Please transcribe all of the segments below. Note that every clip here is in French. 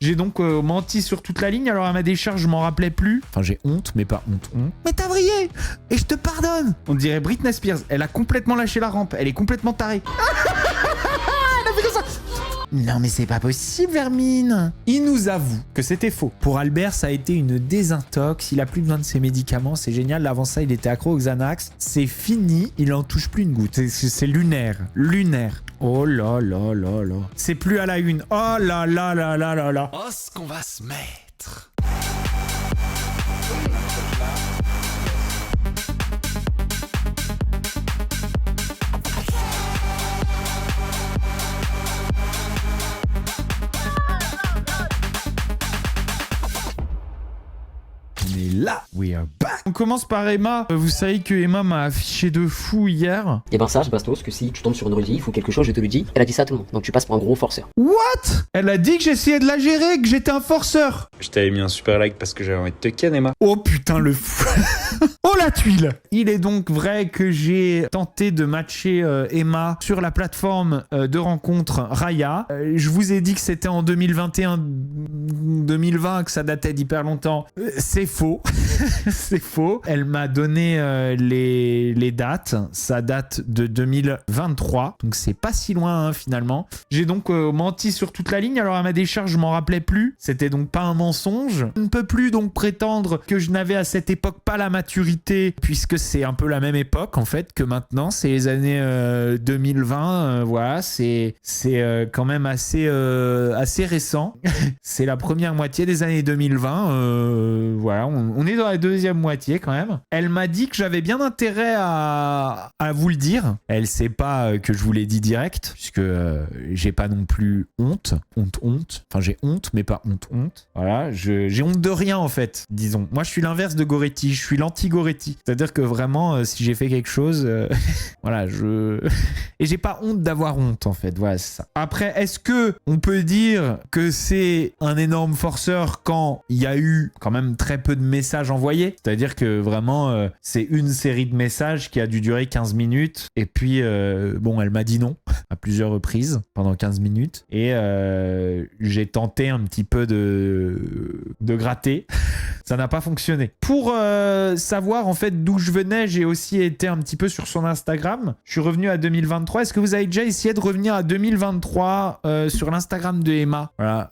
J'ai donc menti sur toute la ligne, alors à ma décharge, je m'en rappelais plus. Enfin, j'ai honte, mais pas honte. Mais t'as vrillé et je te pardonne. On dirait Britney Spears. Elle a complètement lâché la rampe. Elle est complètement tarée. Elle a fait comme ça. Non mais c'est pas possible, Vermine. Il nous avoue que c'était faux. Pour Albert, ça a été une désintox. Il a plus besoin de ses médicaments. C'est génial. Avant ça, il était accro aux Xanax. C'est fini. Il en touche plus une goutte. C'est lunaire. Lunaire. Oh là là là là. C'est plus à la une. Oh là là là là là là. Oh, ce qu'on va se mettre. On est là. We are back. On commence par Emma. Vous savez que Emma m'a affiché de fou hier. Et ben sache Bastos que si tu tombes sur une rediff ou quelque chose, je te le dis, elle a dit ça à tout le monde. Donc tu passes pour un gros forceur. What? Elle a dit que j'essayais de la gérer, que j'étais un forceur. Je t'avais mis un super like parce que j'avais envie de te ken, Emma. Oh putain le fou. Oh la tuile. Il est donc vrai que j'ai tenté de matcher Emma sur la plateforme de rencontre Raya. Je vous ai dit que c'était en 2021-2020, que ça datait d'hyper longtemps. C'est faux. C'est faux. Elle m'a donné les dates. Ça date de 2023. Donc c'est pas si loin hein, finalement. J'ai donc menti sur toute la ligne. Alors à ma décharge, je m'en rappelais plus. C'était donc pas un mensonge. Je ne peux plus donc prétendre que je n'avais à cette époque pas la maturité, puisque c'est un peu la même époque en fait que maintenant. C'est les années 2020. Voilà, c'est quand même assez récent. C'est la première moitié des années 2020. Voilà, on est dans la deuxième moitié quand même. Elle m'a dit que j'avais bien intérêt à vous le dire. Elle sait pas que je vous l'ai dit direct, puisque j'ai pas non plus honte. Enfin, j'ai honte, mais pas honte. Voilà, j'ai honte de rien en fait, disons. Moi, je suis l'inverse de Goretti. Je suis l'anti-Goretti. C'est-à-dire que vraiment, si j'ai fait quelque chose, voilà, et j'ai pas honte d'avoir honte en fait. Voilà, c'est ça. Après, est-ce que on peut dire que c'est un énorme forceur quand il y a eu quand même très peu de messages envoyés? C'est-à-dire que vraiment, c'est une série de messages qui a dû durer 15 minutes. Et puis, bon, elle m'a dit non à plusieurs reprises pendant 15 minutes. Et j'ai tenté un petit peu de gratter. Ça n'a pas fonctionné. Pour savoir en fait d'où je venais, j'ai aussi été un petit peu sur son Instagram. Je suis revenu à 2023. Est-ce que vous avez déjà essayé de revenir à 2023 sur l'Instagram de Emma? Voilà,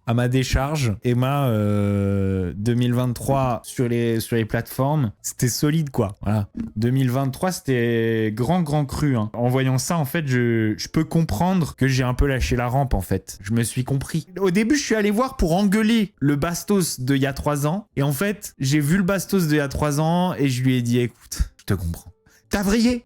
à ma décharge. Emma 2023 sur les plateformes, c'était solide quoi. Voilà. 2023, c'était grand cru. Hein. En voyant ça, en fait, je peux comprendre que j'ai un peu lâché la rampe en fait. Je me suis compris. Au début, je suis allé voir pour engueuler le Bastos d'il y a 3 ans. Et en fait, j'ai vu le Bastos d'il y a 3 ans et je lui ai dit, écoute, je te comprends. T'as vrillé.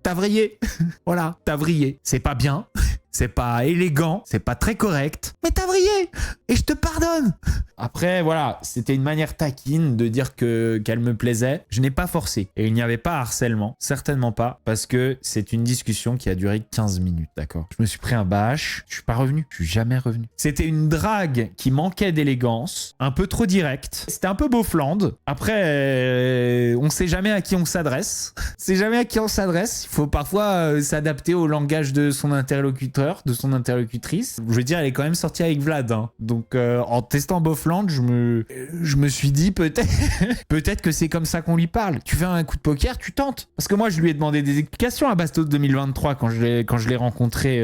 Voilà, t'as vrillé. C'est pas bien. C'est pas élégant, c'est pas très correct, mais t'as vrillé et je te pardonne. Après, voilà, c'était une manière taquine de dire qu'elle me plaisait. Je n'ai pas forcé et il n'y avait pas harcèlement, certainement pas, parce que c'est une discussion qui a duré 15 minutes, d'accord? Je me suis pris un bâche, je suis pas revenu, je suis jamais revenu. C'était une drague qui manquait d'élégance, un peu trop directe. C'était un peu beauflande. Après, on sait jamais à qui on s'adresse. C'est jamais à qui on s'adresse. Il faut parfois s'adapter au langage de son interlocuteur, de son interlocutrice. Je veux dire, elle est quand même sortie avec Vlad. Hein. Donc, en testant Beaufland, je me suis dit peut-être que c'est comme ça qu'on lui parle. Tu fais un coup de poker, tu tentes. Parce que moi, je lui ai demandé des explications à Bastos 2023 quand je l'ai rencontré.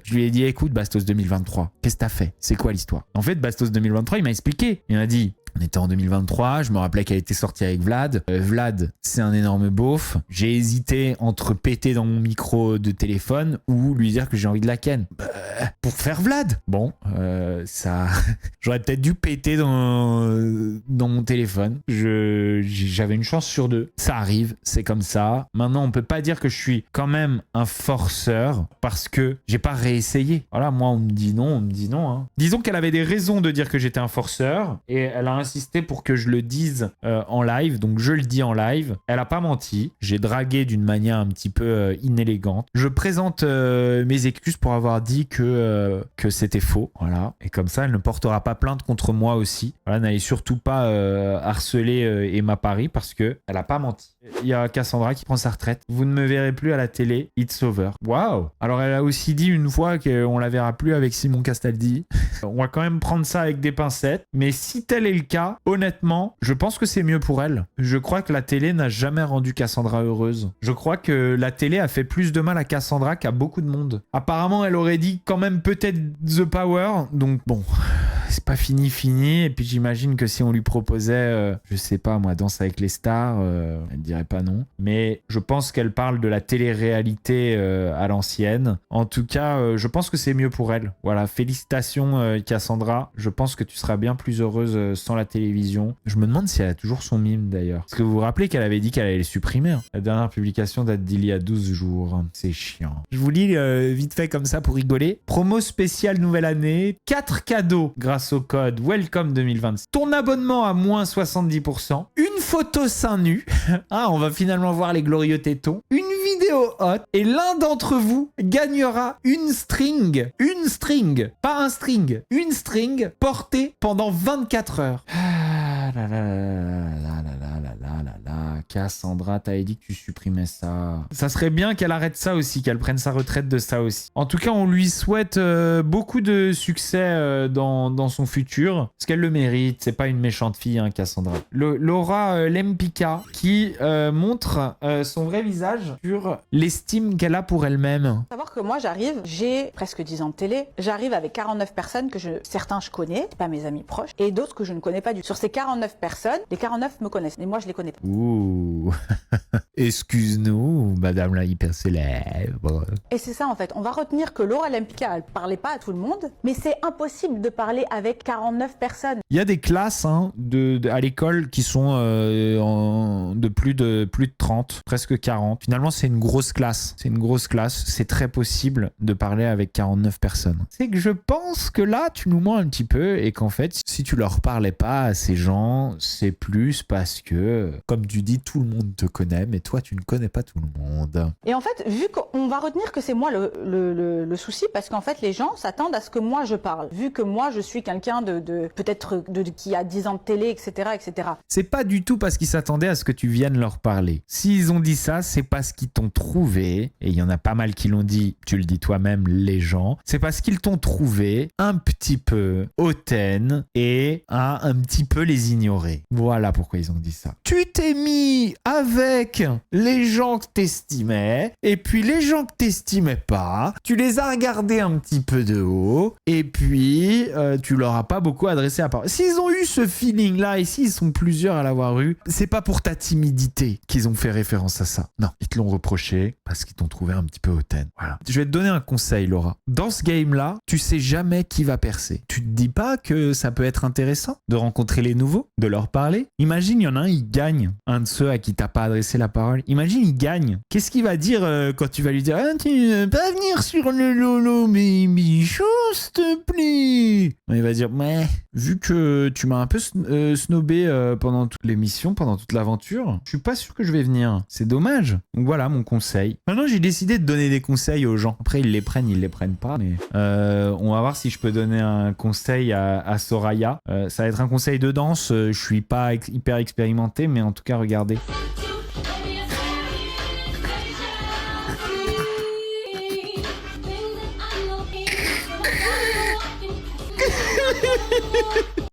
Je lui ai dit, écoute, Bastos 2023, qu'est-ce que t'as fait? C'est quoi l'histoire? En fait, Bastos 2023, il m'a expliqué. Il m'a dit, on était en 2023, je me rappelais qu'elle était sortie avec Vlad. Vlad, c'est un énorme beauf. J'ai hésité entre péter dans mon micro de téléphone ou lui dire que j'ai envie de la ken. Pour faire Vlad. Bon, ça... J'aurais peut-être dû péter dans mon téléphone. J'avais une chance sur 2. Ça arrive, c'est comme ça. Maintenant, on peut pas dire que je suis quand même un forceur parce que j'ai pas réessayé. Voilà, moi, on me dit non. Hein. Disons qu'elle avait des raisons de dire que j'étais un forceur et elle a insisté pour que je le dise en live, donc je le dis en live. Elle a pas menti, j'ai dragué d'une manière un petit peu inélégante. Je présente mes excuses pour avoir dit que c'était faux, voilà. Et comme ça, elle ne portera pas plainte contre moi aussi. Voilà, n'allez surtout pas harceler Emma Paris parce que elle a pas menti. Il y a Cassandra qui prend sa retraite. Vous ne me verrez plus à la télé, it's over. Waouh! Alors elle a aussi dit une fois qu'on la verra plus avec Simon Castaldi. On va quand même prendre ça avec des pincettes. Mais si tel est le cas, honnêtement, je pense que c'est mieux pour elle. Je crois que la télé n'a jamais rendu Cassandra heureuse. Je crois que la télé a fait plus de mal à Cassandra qu'à beaucoup de monde. Apparemment, elle aurait dit quand même peut-être The Power. Donc bon, c'est pas fini. Et puis j'imagine que si on lui proposait, je sais pas moi, Danse avec les stars, elle dirait pas non. Mais je pense qu'elle parle de la télé-réalité à l'ancienne. En tout cas, je pense que c'est mieux pour elle. Voilà, félicitations Cassandra. Je pense que tu seras bien plus heureuse sans la télévision. Je me demande si elle a toujours son mime d'ailleurs. Parce que vous vous rappelez qu'elle avait dit qu'elle allait le supprimer. Hein. La dernière publication date d'il y a 12 jours. C'est chiant. Je vous lis vite fait comme ça pour rigoler. Promo spéciale nouvelle année. 4 cadeaux grâce au code Welcome 2026. Ton abonnement à moins 70%. Une photo seins nus. Ah, on va finalement voir les glorieux tétons. Une vidéo hot. Et l'un d'entre vous gagnera une string. Une string. Pas un string. Une string portée pendant 24 heures. Ah là là là là là là là là là. Cassandra, t'avais dit que tu supprimais ça. Ça serait bien qu'elle arrête ça aussi, qu'elle prenne sa retraite de ça aussi. En tout cas, on lui souhaite beaucoup de succès dans son futur, parce qu'elle le mérite. C'est pas une méchante fille, hein, Cassandra. Laura Lempicka qui montre son vrai visage sur l'estime qu'elle a pour elle-même. Savoir que moi j'arrive, j'ai presque 10 ans de télé, j'arrive avec 49 personnes que certains je connais, c'est pas mes amis proches, et d'autres que je ne connais pas du tout. Sur ces 49 personnes, les 49 me connaissent, mais moi je les connais pas. Ouh. Excuse-nous, madame la hyper célèbre. Et c'est ça en fait, on va retenir que Laura Lempicka, elle parlait pas à tout le monde, mais c'est impossible de parler avec 49 personnes. Il y a des classes hein, à l'école qui sont de plus de 30, presque 40. Finalement, c'est une grosse classe. C'est une grosse classe. C'est très possible de parler avec 49 personnes. C'est que je pense que là, tu nous mens un petit peu et qu'en fait, si tu leur parlais pas à ces gens, c'est plus parce que, comme tu dis, tout le monde te connaît, mais toi, tu ne connais pas tout le monde. Et en fait, vu qu'on va retenir que c'est moi le souci, parce qu'en fait, les gens s'attendent à ce que moi je parle. Vu que moi, je suis quelqu'un peut-être qui a 10 ans de télé, etc., etc. C'est pas du tout parce qu'ils s'attendaient à ce que tu viennes leur parler. S'ils ont dit ça, c'est parce qu'ils t'ont trouvé, et il y en a pas mal qui l'ont dit, tu le dis toi-même, les gens, c'est parce qu'ils t'ont trouvé un petit peu hautaine et à un petit peu les ignorer. Voilà pourquoi ils ont dit ça. Tu t'es mis avec les gens que t'estimais, et puis les gens que t'estimais pas, tu les as regardés un petit peu de haut, et puis tu leur as pas beaucoup adressé la parole. S'ils ont eu ce feeling-là, et s'ils sont plusieurs à l'avoir eu, c'est pas pour ta timidité qu'ils ont fait référence à ça. Non, ils te l'ont reproché parce qu'ils t'ont trouvé un petit peu hautaine. Voilà. Je vais te donner un conseil, Laura. Dans ce game-là, tu sais jamais qui va percer. Tu te dis pas que ça peut être intéressant de rencontrer les nouveaux, de leur parler. Imagine, il y en a un, il gagne. Un de ceux à qui t'as pas adressé la parole. Imagine, il gagne. Qu'est-ce qu'il va dire quand tu vas lui dire « Tu veux pas venir sur le lolo, mais Michou, s'il te plaît ?» Il va dire « Ouais, vu que tu m'as un peu snobé pendant toute l'émission, pendant toute l'aventure, je suis pas sûr que je vais venir. C'est dommage. » Donc voilà mon conseil. Maintenant, j'ai décidé de donner des conseils aux gens. Après, ils les prennent pas. Mais on va voir si je peux donner un conseil à Soraya. Ça va être un conseil de danse. Je suis pas hyper expérimenté, mais en tout cas, regardez.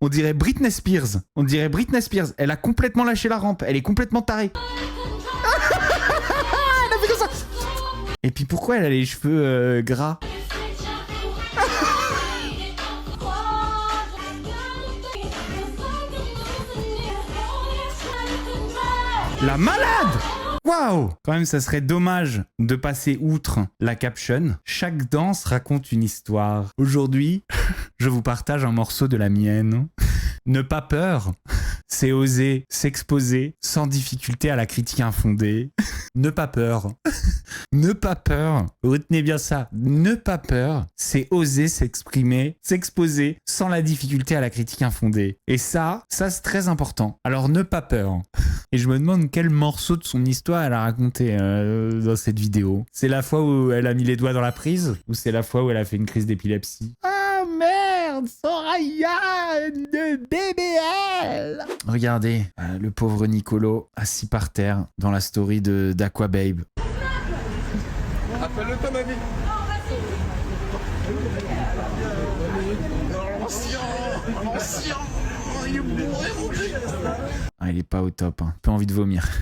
On dirait Britney Spears. On dirait Britney Spears. Elle a complètement lâché la rampe. Elle est complètement tarée. Elle a fait comme ça. Et puis pourquoi elle a les cheveux gras? La malade! Waouh! Quand même, ça serait dommage de passer outre la caption. Chaque danse raconte une histoire. Aujourd'hui, je vous partage un morceau de la mienne. Ne pas peur, c'est oser s'exposer sans difficulté à la critique infondée. Ne pas peur. Ne pas peur. Retenez bien ça. Ne pas peur, c'est oser s'exprimer, s'exposer sans la difficulté à la critique infondée. Et ça c'est très important. Alors ne pas peur. Et je me demande quel morceau de son histoire elle a raconté dans cette vidéo. C'est la fois où elle a mis les doigts dans la prise ou c'est la fois où elle a fait une crise d'épilepsie? Ah merde, Soraya de BBL. Regardez, le pauvre Nicolo assis par terre dans la story d'Aquababe. Appelle-le ton ami. L'ancien, il est bourré, mon gars. Ah, il est pas au top, hein. Peu envie de vomir.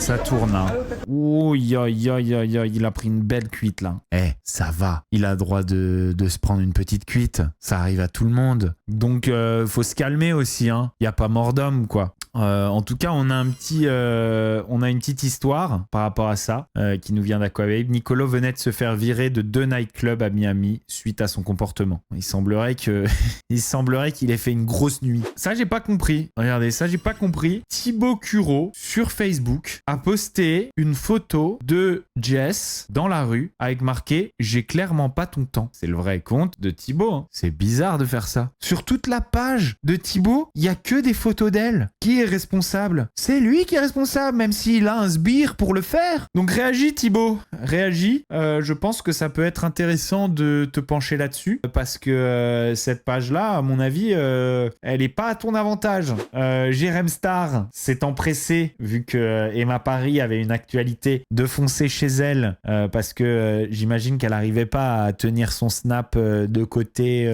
Ça tourne là. Oh, il a pris une belle cuite là. Eh, ça va. Il a le droit de se prendre une petite cuite. Ça arrive à tout le monde. Donc, faut se calmer aussi, hein. Y a pas mort d'homme, quoi. En tout cas, on a une petite histoire par rapport à ça qui nous vient d'Aquababe. Nicolo venait de se faire virer de 2 nightclubs à Miami suite à son comportement. Il semblerait qu'il ait fait une grosse nuit. Ça, j'ai pas compris. Regardez, ça, j'ai pas compris. Thibaut Curo sur Facebook a posté une photo de Jess dans la rue avec marqué « J'ai clairement pas ton temps ». C'est le vrai compte de Thibaut. Hein. C'est bizarre de faire ça. Sur toute la page de Thibaut, il y a que des photos d'elle. Qui est responsable? C'est lui qui est responsable, même s'il a un sbire pour le faire. Donc réagis Thibaut, réagis. Je pense que ça peut être intéressant de te pencher là-dessus parce que cette page-là, à mon avis, elle est pas à ton avantage. Jérém Star s'est empressé, vu que Emma Paris avait une actualité, de foncer chez elle parce que j'imagine qu'elle n'arrivait pas à tenir son snap de côté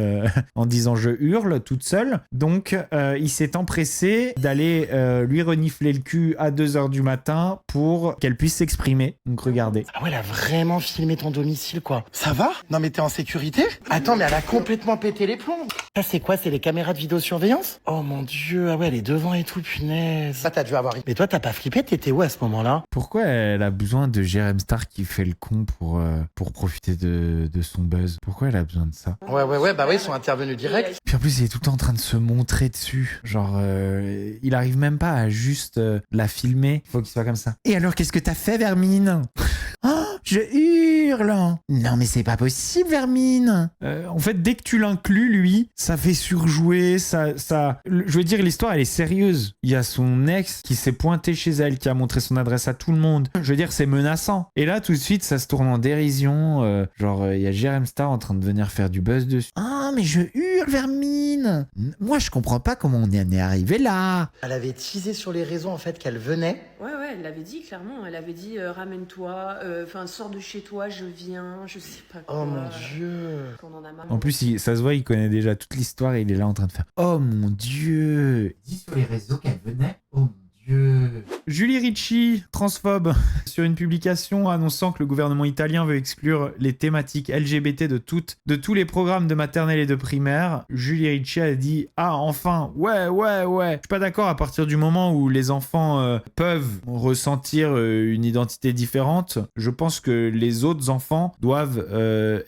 en disant je hurle toute seule. Donc il s'est empressé d'aller lui renifler le cul à 2h du matin pour qu'elle puisse s'exprimer. Donc regardez. Ah ouais, elle a vraiment filmé ton domicile, quoi. Ça va? Non mais t'es en sécurité? Attends, mais elle a complètement pété les plombs. Ça c'est quoi? C'est les caméras de vidéosurveillance? Oh mon dieu, ah ouais, elle est devant et tout, punaise. Ça t'as dû avoir... Mais toi t'as pas flippé? T'étais où à ce moment-là? Pourquoi elle a besoin de Jérém Star qui fait le con pour profiter de son buzz? Pourquoi elle a besoin de ça? Ouais, bah oui, ils sont intervenus direct. Puis en plus, il est tout le temps en train de se montrer dessus. Genre, il arrive même pas à juste la filmer. Il faut qu'il soit comme ça. Et alors, qu'est-ce que t'as fait, Vermine? Oh, je hurle. Non, mais c'est pas possible, Vermine. En fait, dès que tu l'inclus, lui, ça fait surjouer. Je veux dire, l'histoire, elle est sérieuse. Il y a son ex qui s'est pointé chez elle, qui a montré son adresse à tout le monde. Je veux dire, c'est menaçant. Et là, tout de suite, ça se tourne en dérision. Genre, il y a Jérém Star en train de venir faire du buzz dessus. Ah, mais je hurle, Vermine. Moi, je comprends pas comment on en est arrivé là. Elle avait teasé sur les réseaux, en fait, qu'elle venait. Ouais, elle l'avait dit, clairement. Elle avait dit, ramène-toi, sors de chez toi, je viens, je sais pas quoi. Oh mon dieu. Qu'on en a marre. En plus, ça se voit, il connaît déjà toute l'histoire et il est là en train de faire « Oh mon Dieu !» Elle dit sur les réseaux qu'elle venait. Oh mon Dieu. Julie Ricci, transphobe, sur une publication annonçant que le gouvernement italien veut exclure les thématiques LGBT de tous les programmes de maternelle et de primaire. Julie Ricci a dit « Ah, enfin, ouais. Je suis pas d'accord à partir du moment où les enfants peuvent ressentir une identité différente. Je pense que les autres enfants doivent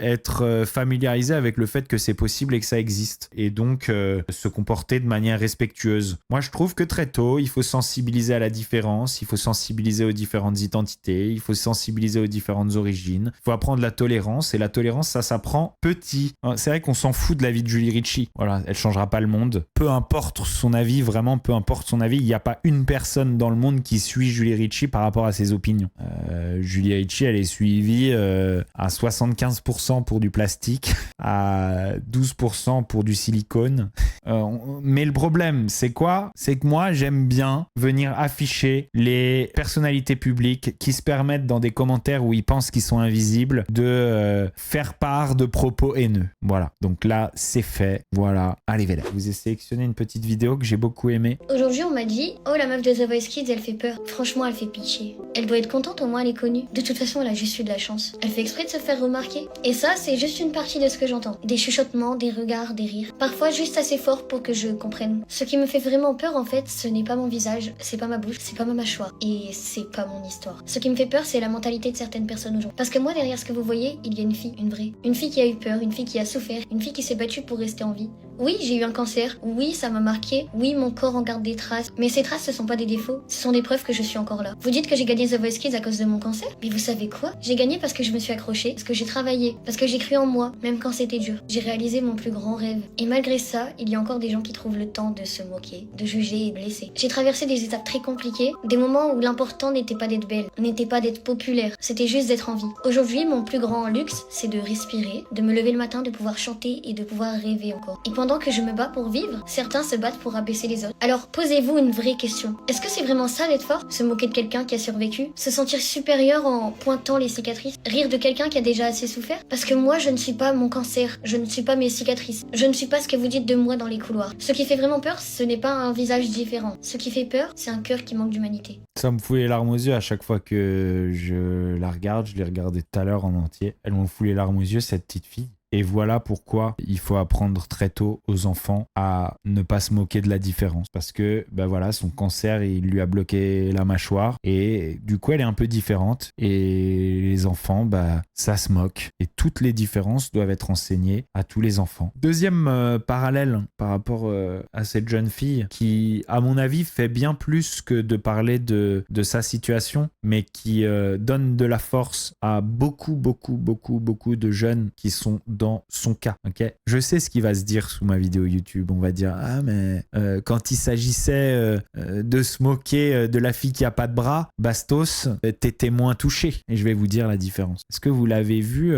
être familiarisés avec le fait que c'est possible et que ça existe. Et donc se comporter de manière respectueuse. Moi, je trouve que très tôt, il faut sensibiliser à la différence, il faut sensibiliser aux différentes identités, il faut sensibiliser aux différentes origines, il faut apprendre la tolérance, et la tolérance, ça s'apprend petit. C'est vrai qu'on s'en fout de la vie de Julie Ricci. Voilà, elle changera pas le monde. Peu importe son avis, vraiment, peu importe son avis, il n'y a pas une personne dans le monde qui suit Julie Ricci par rapport à ses opinions. Julie Ricci, elle est suivie à 75% pour du plastique, à 12% pour du silicone. Mais le problème, c'est quoi? C'est que moi, j'aime bien venir afficher les personnalités publiques qui se permettent dans des commentaires où ils pensent qu'ils sont invisibles de faire part de propos haineux. Voilà, donc là c'est fait. Voilà, allez, voilà. Je vous ai sélectionné une petite vidéo que j'ai beaucoup aimée. Aujourd'hui on m'a dit « Oh la meuf de The Voice Kids elle fait peur. Franchement elle fait pitié. Elle doit être contente, au moins elle est connue. De toute façon elle a juste eu de la chance. Elle fait exprès de se faire remarquer. Et ça c'est juste une partie de ce que j'entends. Des chuchotements, des regards, des rires. Parfois juste assez fort pour que je comprenne. Ce qui me fait vraiment peur en fait, ce n'est pas mon visage, c'est pas ma bouche, c'est pas ma mâchoire et c'est pas mon histoire. Ce qui me fait peur, c'est la mentalité de certaines personnes aujourd'hui. Parce que moi, derrière ce que vous voyez, il y a une fille, une vraie. Une fille qui a eu peur, une fille qui a souffert, une fille qui s'est battue pour rester en vie. Oui, j'ai eu un cancer. Oui, ça m'a marqué. Oui, mon corps en garde des traces. Mais ces traces, ce sont pas des défauts. Ce sont des preuves que je suis encore là. Vous dites que j'ai gagné The Voice Kids à cause de mon cancer? Mais vous savez quoi? J'ai gagné parce que je me suis accrochée, parce que j'ai travaillé, parce que j'ai cru en moi, même quand c'était dur. J'ai réalisé mon plus grand rêve. Et malgré ça, il y a encore des gens qui trouvent le temps de se moquer, de juger et de blesser. J'ai traversé des étapes très compliquées, des moments où l'important n'était pas d'être belle, n'était pas d'être populaire, c'était juste d'être en vie. Aujourd'hui, mon plus grand luxe, c'est de respirer, de me lever le matin, de pouvoir chanter et de pouvoir rêver encore. Et pendant que je me bats pour vivre, certains se battent pour abaisser les autres. Alors posez-vous une vraie question. Est-ce que c'est vraiment ça d'être fort? Se moquer de quelqu'un qui a survécu? Se sentir supérieur en pointant les cicatrices? Rire de quelqu'un qui a déjà assez souffert? Parce que moi, je ne suis pas mon cancer, je ne suis pas mes cicatrices, je ne suis pas ce que vous dites de moi dans les couloirs. Ce qui fait vraiment peur, ce n'est pas un visage différent. Ce qui fait peur, c'est un cœur qui manque d'humanité. Ça me fout les larmes aux yeux à chaque fois que je la regarde. Je l'ai regardée tout à l'heure en entier. Elle me fout les larmes aux yeux, cette petite fille. Et voilà pourquoi il faut apprendre très tôt aux enfants à ne pas se moquer de la différence. Parce que voilà, son cancer, il lui a bloqué la mâchoire. Et du coup, elle est un peu différente. Et les enfants, ça se moque. Et toutes les différences doivent être enseignées à tous les enfants. Deuxième parallèle par rapport à cette jeune fille qui, à mon avis, fait bien plus que de parler de sa situation, mais qui donne de la force à beaucoup de jeunes qui sont dans son cas, ok? Je sais ce qui va se dire sous ma vidéo YouTube. On va dire, ah mais quand il s'agissait de se moquer de la fille qui a pas de bras, Bastos, t'étais moins touché. Et je vais vous dire la différence. Est-ce que vous l'avez vu,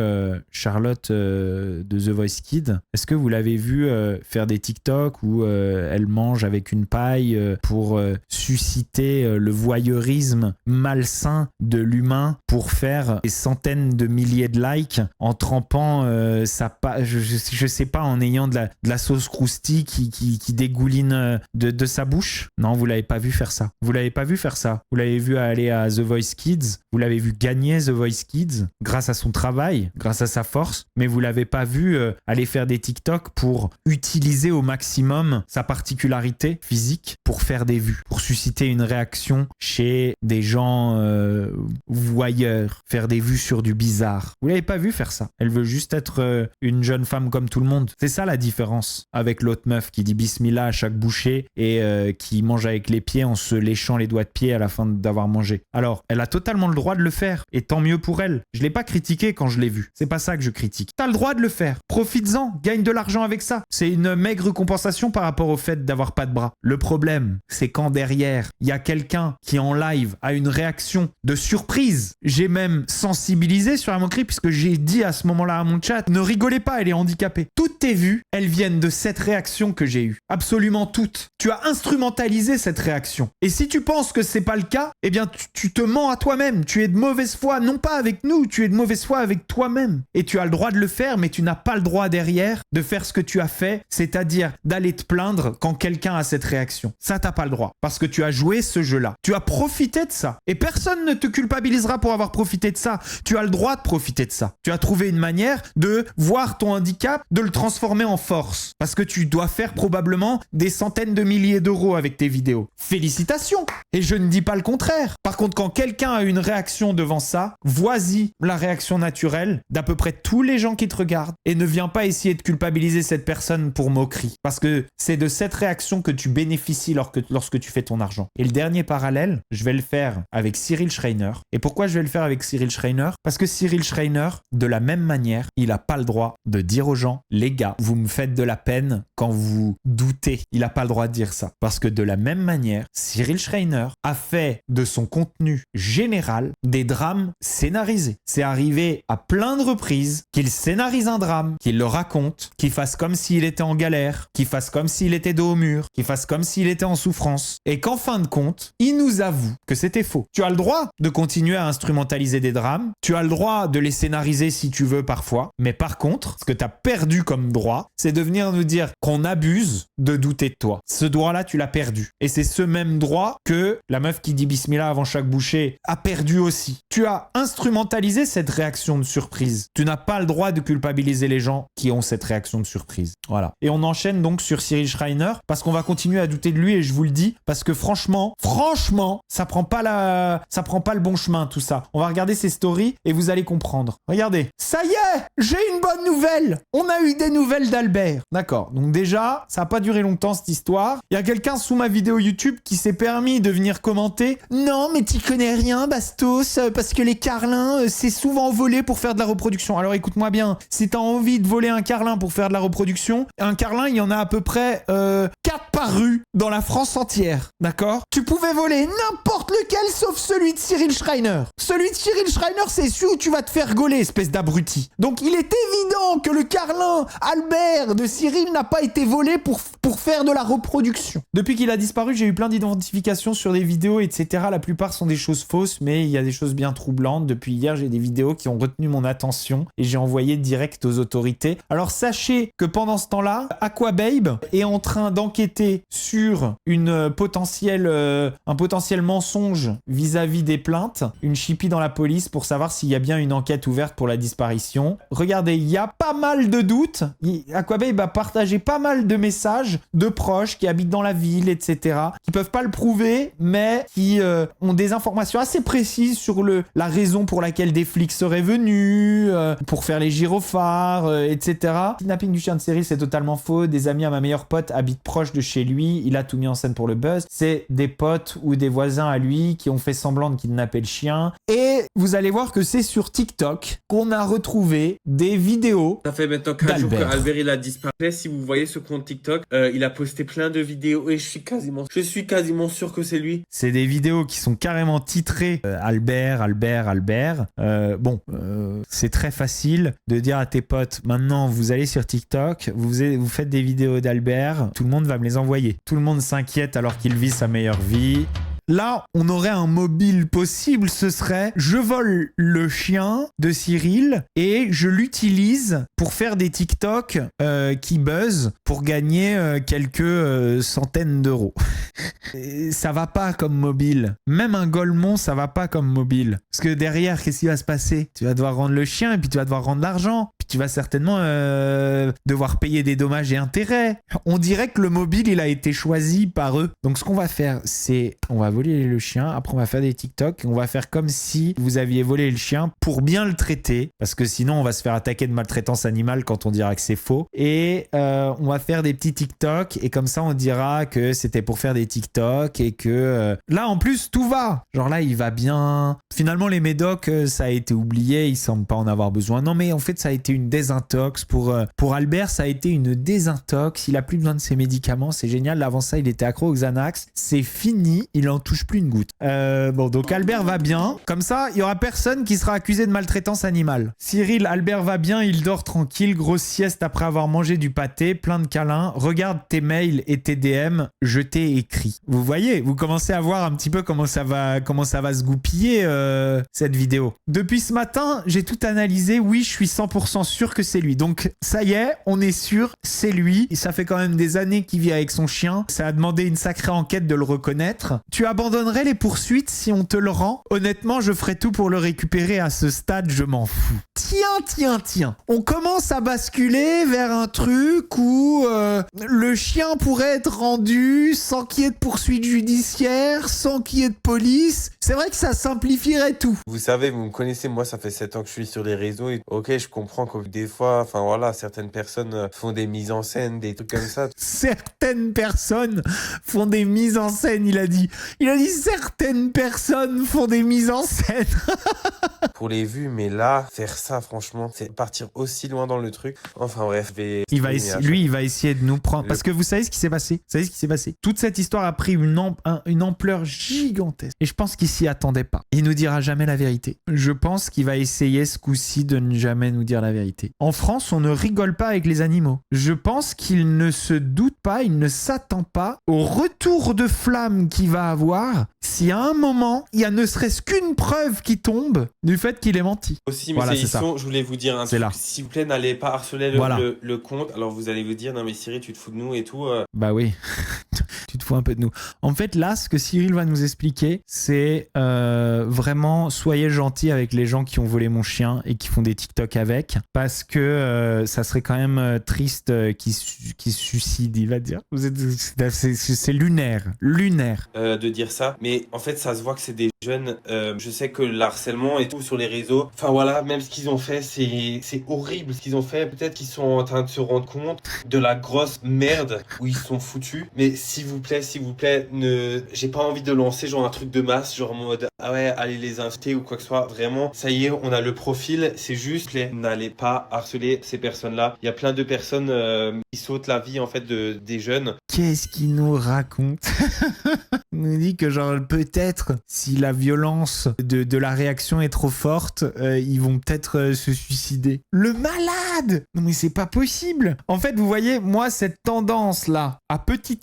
Charlotte de The Voice Kids? Est-ce que vous l'avez vu faire des TikTok où elle mange avec une paille pour susciter le voyeurisme malsain de l'humain pour faire des centaines de milliers de likes en trempant je sais pas, en ayant de la sauce croustille qui dégouline de sa bouche? Non, vous l'avez pas vu faire ça. Vous l'avez pas vu faire ça. Vous l'avez vu aller à The Voice Kids. Vous l'avez vu gagner The Voice Kids grâce à son travail, grâce à sa force. Mais vous l'avez pas vu aller faire des TikTok pour utiliser au maximum sa particularité physique pour faire des vues, pour susciter une réaction chez des gens voyeurs, faire des vues sur du bizarre. Vous l'avez pas vu faire ça. Elle veut juste être une jeune femme comme tout le monde. C'est ça la différence avec l'autre meuf qui dit bismillah à chaque bouchée et qui mange avec les pieds en se léchant les doigts de pied à la fin d'avoir mangé. Alors, elle a totalement le droit de le faire et tant mieux pour elle. Je l'ai pas critiqué quand je l'ai vu. C'est pas ça que je critique. T'as le droit de le faire. Profites-en, gagne de l'argent avec ça. C'est une maigre compensation par rapport au fait d'avoir pas de bras. Le problème, c'est quand derrière, il y a quelqu'un qui en live a une réaction de surprise. J'ai même sensibilisé sur la moquerie puisque j'ai dit à ce moment-là à mon chat, ne rigolez pas, elle est handicapée. Toutes tes vues, elles viennent de cette réaction que j'ai eue. Absolument toutes. Tu as instrumentalisé cette réaction. Et si tu penses que c'est pas le cas, eh bien tu te mens à toi-même. Tu es de mauvaise foi, non pas avec nous, tu es de mauvaise foi avec toi-même. Et tu as le droit de le faire, mais tu n'as pas le droit derrière de faire ce que tu as fait, c'est-à-dire d'aller te plaindre quand quelqu'un a cette réaction. Ça, t'as pas le droit. Parce que tu as joué ce jeu-là. Tu as profité de ça. Et personne ne te culpabilisera pour avoir profité de ça. Tu as le droit de profiter de ça. Tu as trouvé une manière de voir ton handicap, de le transformer en force. Parce que tu dois faire probablement des centaines de milliers d'euros avec tes vidéos. Félicitations! Et je ne dis pas le contraire. Par contre, quand quelqu'un a une réaction devant ça, vois-y la réaction naturelle d'à peu près tous les gens qui te regardent et ne viens pas essayer de culpabiliser cette personne pour moquerie. Parce que c'est de cette réaction que tu bénéficies lorsque tu fais ton argent. Et le dernier parallèle, je vais le faire avec Cyril Schreiner. Et pourquoi je vais le faire avec Cyril Schreiner? Parce que Cyril Schreiner, de la même manière, il n'a pas le droit de dire aux gens, les gars, vous me faites de la peine quand vous doutez. Il n'a pas le droit de dire ça. Parce que de la même manière, Cyril Schreiner a fait de son contenu général des drames scénarisés. C'est arrivé à plein de reprises qu'il scénarise un drame, qu'il le raconte, qu'il fasse comme s'il était en galère, qu'il fasse comme s'il était dos au mur, qu'il fasse comme s'il était en souffrance, et qu'en fin de compte, il nous avoue que c'était faux. Tu as le droit de continuer à instrumentaliser des drames, tu as le droit de les scénariser si tu veux parfois, mais par contre, ce que tu as perdu comme droit, c'est de venir nous dire qu'on abuse de douter de toi. Ce droit-là, tu l'as perdu. Et c'est ce même droit que la meuf qui dit bismillah avant chaque bouchée a perdu aussi. Tu as instrumentalisé cette réaction de surprise. Tu n'as pas le droit de culpabiliser les gens qui ont cette réaction de surprise. Voilà. Et on enchaîne donc sur Cyril Schreiner parce qu'on va continuer à douter de lui et je vous le dis parce que franchement, ça prend pas le bon chemin tout ça. On va regarder ses stories et vous allez comprendre. Regardez. Ça y est, j'ai une bonne bonne nouvelle. On a eu des nouvelles d'Albert. D'accord. Donc déjà, ça a pas duré longtemps cette histoire. Il y a quelqu'un sous ma vidéo YouTube qui s'est permis de venir commenter. Non, mais t'y connais rien, Bastos, parce que les carlins, c'est souvent volé pour faire de la reproduction. Alors écoute-moi bien. Si t'as envie de voler un carlin pour faire de la reproduction, un carlin, il y en a à peu près 4 par rue dans la France entière. D'accord? Tu pouvais voler n'importe lequel sauf celui de Cyril Schreiner. Celui de Cyril Schreiner, c'est celui où tu vas te faire gauler, espèce d'abruti. Donc il est évident que le carlin Albert de Cyril n'a pas été volé pour faire de la reproduction. Depuis qu'il a disparu, j'ai eu plein d'identifications sur des vidéos, etc. La plupart sont des choses fausses, mais il y a des choses bien troublantes. Depuis hier, j'ai des vidéos qui ont retenu mon attention et j'ai envoyé direct aux autorités. Alors sachez que pendant ce temps-là, Aquababe est en train d'enquêter sur un potentiel mensonge vis-à-vis des plaintes, une chipie dans la police pour savoir s'il y a bien une enquête ouverte pour la disparition. Regardez, il y a pas mal de doutes. Aquababe a partagé pas mal de messages de proches qui habitent dans la ville, etc., qui peuvent pas le prouver, mais qui ont des informations assez précises sur la raison pour laquelle des flics seraient venus, pour faire les gyrophares, etc. Kidnapping du chien de Cyril, c'est totalement faux. Des amis à ma meilleure pote habitent proche de chez lui. Il a tout mis en scène pour le buzz. C'est des potes ou des voisins à lui qui ont fait semblant de kidnapper le chien. Et vous allez voir que c'est sur TikTok qu'on a retrouvé des vidéos. Ça fait maintenant 4 jours qu'Albert il a disparu. Si vous voyez ce compte TikTok, il a posté plein de vidéos et je suis quasiment sûr que c'est lui. C'est des vidéos qui sont carrément titrées Albert. C'est très facile de dire à tes potes, maintenant vous allez sur TikTok, vous faites des vidéos d'Albert, tout le monde va me les envoyer. Tout le monde s'inquiète alors qu'il vit sa meilleure vie. Là, on aurait un mobile possible, ce serait je vole le chien de Cyril et je l'utilise pour faire des TikTok qui buzzent pour gagner quelques centaines d'euros. Ça va pas comme mobile. Même un Golemont, ça va pas comme mobile. Parce que derrière, qu'est-ce qui va se passer? Tu vas devoir rendre le chien et puis tu vas devoir rendre l'argent. Puis tu vas certainement devoir payer des dommages et intérêts. On dirait que le mobile, il a été choisi par eux. Donc ce qu'on va faire, c'est on va voler le chien, après on va faire des TikTok et on va faire comme si vous aviez volé le chien pour bien le traiter, parce que sinon on va se faire attaquer de maltraitance animale quand on dira que c'est faux. Et on va faire des petits TikTok et comme ça on dira que c'était pour faire des TikTok et que là en plus tout va. Genre là il va bien. Finalement les médocs ça a été oublié, il semble pas en avoir besoin. Non mais en fait ça a été une désintox pour Albert, ça a été une désintox. Il a plus besoin de ses médicaments, c'est génial. Avant ça il était accro au Xanax, c'est fini, il en touche plus une goutte. Donc Albert va bien. Comme ça, il y aura personne qui sera accusé de maltraitance animale. Cyril, Albert va bien, il dort tranquille, grosse sieste après avoir mangé du pâté, plein de câlins. Regarde tes mails et tes DM, je t'ai écrit. Vous voyez, vous commencez à voir un petit peu comment ça va se goupiller cette vidéo. Depuis ce matin, j'ai tout analysé. Oui, je suis 100% sûr que c'est lui. Donc ça y est, on est sûr, c'est lui. Et ça fait quand même des années qu'il vit avec son chien. Ça a demandé une sacrée enquête de le reconnaître. Tu abandonnerais les poursuites si on te le rend? Honnêtement, je ferais tout pour le récupérer. À ce stade, je m'en fous. Tiens. On commence à basculer vers un truc où le chien pourrait être rendu sans qu'il y ait de poursuite judiciaire, sans qu'il y ait de police. C'est vrai que ça simplifierait tout. Vous savez, vous me connaissez, moi ça fait 7 ans que je suis sur les réseaux et ok, je comprends que des fois, enfin voilà, certaines personnes font des mises en scène, des trucs comme ça. Certaines personnes font des mises en scène, il a dit. Il a dit certaines personnes font des mises en scène. Pour les vues, mais là, faire ça, franchement, c'est partir aussi loin dans le truc. Enfin bref, il va essayer de nous prendre. Parce que vous savez ce qui s'est passé? Toute cette histoire a pris une ampleur gigantesque. Et je pense qu'il s'y attendait pas. Il nous dira jamais la vérité. Je pense qu'il va essayer ce coup-ci de ne jamais nous dire la vérité. En France, on ne rigole pas avec les animaux. Je pense qu'il ne se doute pas, il ne s'attend pas au retour de flamme qu'il va avoir si à un moment, il y a ne serait-ce qu'une preuve qui tombe du fait qu'il ait menti. Aussi, mais je voulais vous dire un truc. Là. S'il vous plaît, n'allez pas harceler le compte. Alors vous allez vous dire, non mais Cyril, tu te fous de nous et tout. Bah oui. Tu te fout un peu de nous. En fait, là, ce que Cyril va nous expliquer, c'est vraiment soyez gentils avec les gens qui ont volé mon chien et qui font des TikTok avec, parce que ça serait quand même triste qu'ils se suicident, il va dire. C'est lunaire. De dire ça, mais en fait ça se voit que c'est des jeunes. Je sais que l'harcèlement et tout sur les réseaux, enfin voilà, même ce qu'ils ont fait, c'est horrible ce qu'ils ont fait. Peut-être qu'ils sont en train de se rendre compte de la grosse merde où ils sont foutus, mais s'il vous plaît, j'ai pas envie de lancer genre un truc de masse, genre en mode ah ouais, allez les insulter ou quoi que ce soit. Vraiment, ça y est, on a le profil, c'est juste, n'allez pas harceler ces personnes-là. Il y a plein de personnes qui sautent la vie en fait des jeunes. Qu'est-ce qu'il nous raconte? Il nous dit que genre peut-être si la violence de la réaction est trop forte, ils vont peut-être se suicider. Le malade! Non mais c'est pas possible. En fait, vous voyez, moi cette tendance là à petit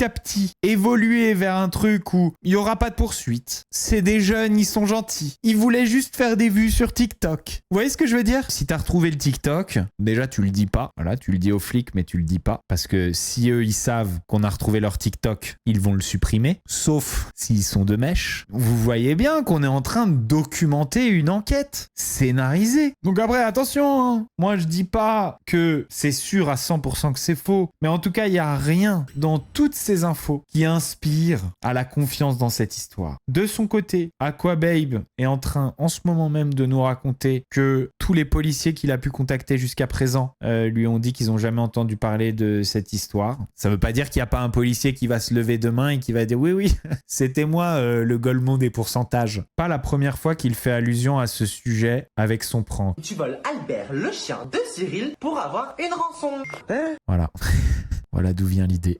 évoluer vers un truc où il y aura pas de poursuite. C'est des jeunes, ils sont gentils. Ils voulaient juste faire des vues sur TikTok. Vous voyez ce que je veux dire? Si t'as retrouvé le TikTok, déjà tu le dis pas. Voilà, tu le dis aux flics mais tu le dis pas parce que si eux ils savent qu'on a retrouvé leur TikTok, ils vont le supprimer. Sauf s'ils sont de mèche. Vous voyez bien qu'on est en train de documenter une enquête scénarisée. Donc après, attention, hein. Moi je dis pas que c'est sûr à 100% que c'est faux, mais en tout cas, il n'y a rien dans toutes ces infos qui inspire à la confiance dans cette histoire. De son côté, Aquababe est en train en ce moment même de nous raconter que tous les policiers qu'il a pu contacter jusqu'à présent lui ont dit qu'ils n'ont jamais entendu parler de cette histoire. Ça veut pas dire qu'il n'y a pas un policier qui va se lever demain et qui va dire oui, c'était moi le Golemont des pourcentages. Pas la première fois qu'il fait allusion à ce sujet avec son prank. Tu voles Albert, le chien de Cyril, pour avoir une rançon. Voilà. Voilà d'où vient l'idée.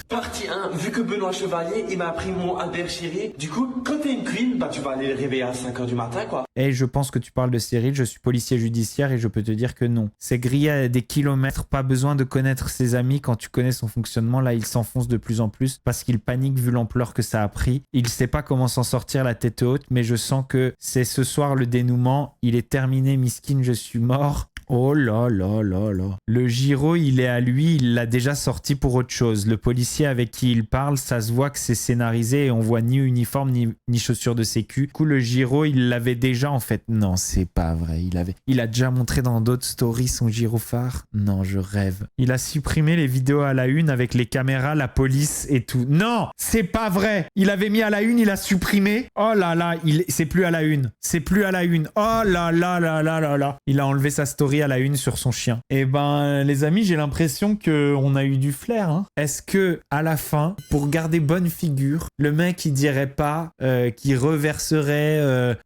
Partie 1, vu que Benoît Chevalier, il m'a appris mon Albert chéri, du coup, quand t'es une queen, bah tu vas aller le réveiller à 5h du matin, quoi. Et je pense que tu parles de Cyril, je suis policier judiciaire et je peux te dire que non. C'est grillé à des kilomètres, pas besoin de connaître ses amis quand tu connais son fonctionnement. Là, il s'enfonce de plus en plus parce qu'il panique vu l'ampleur que ça a pris. Il sait pas comment s'en sortir la tête haute, mais je sens que c'est ce soir le dénouement. Il est terminé, miskin, je suis mort. Oh là là là là. Le gyro, il est à lui, il l'a déjà sorti pour autre chose. Le policier avec qui il parle, ça se voit que c'est scénarisé et on voit ni uniforme ni chaussures de sécu. Du coup, le gyro, il l'avait déjà en fait. Non, c'est pas vrai. Il a déjà montré dans d'autres stories son gyrophare. Non, je rêve. Il a supprimé les vidéos à la une avec les caméras, la police et tout. Non, c'est pas vrai. Il avait mis à la une, il a supprimé. Oh là là, c'est plus à la une. C'est plus à la une. Oh là là là là là là. Il a enlevé sa story à la une sur son chien. Et ben les amis, j'ai l'impression qu'on a eu du flair. Hein. Est-ce que à la fin, pour garder bonne figure, le mec il dirait pas qu'il reverserait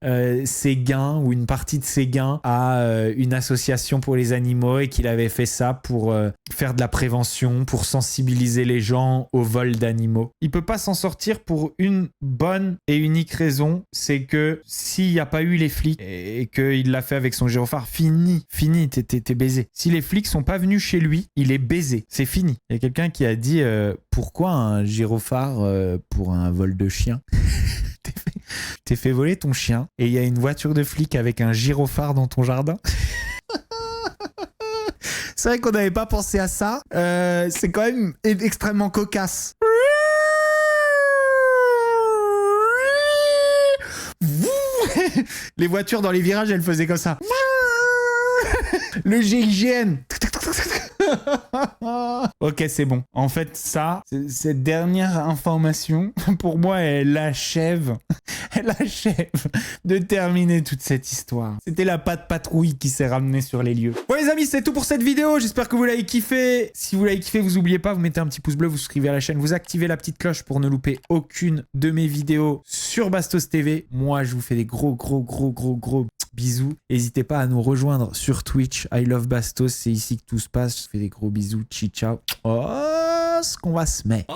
ses gains ou une partie de ses gains à une association pour les animaux et qu'il avait fait ça pour faire de la prévention, pour sensibiliser les gens au vol d'animaux. Il peut pas s'en sortir pour une bonne et unique raison, c'est que s'il n'y a pas eu les flics et qu'il l'a fait avec son gyrophare, fini, t'es baisé. Si les flics sont pas venus chez lui, il est baisé. C'est fini. Il y a quelqu'un qui a dit pourquoi un gyrophare pour un vol de chien? T'es fait voler ton chien et il y a une voiture de flic avec un gyrophare dans ton jardin. C'est vrai qu'on n'avait pas pensé à ça. C'est quand même extrêmement cocasse. Les voitures dans les virages, elles faisaient comme ça. Le GIGN. Ok, c'est bon. En fait, ça, cette dernière information, pour moi, elle achève de terminer toute cette histoire. C'était la patte patrouille qui s'est ramenée sur les lieux. Bon les amis, c'est tout pour cette vidéo. J'espère que vous l'avez kiffé. Si vous l'avez kiffé, vous n'oubliez pas, vous mettez un petit pouce bleu, vous souscrivez à la chaîne, vous activez la petite cloche pour ne louper aucune de mes vidéos sur Bastos TV. Moi, je vous fais des gros bisous. N'hésitez pas à nous rejoindre sur Twitch. I love Bastos. C'est ici que tout se passe. Je vous fais des gros bisous. Ciao. Oh, ce qu'on va se mettre.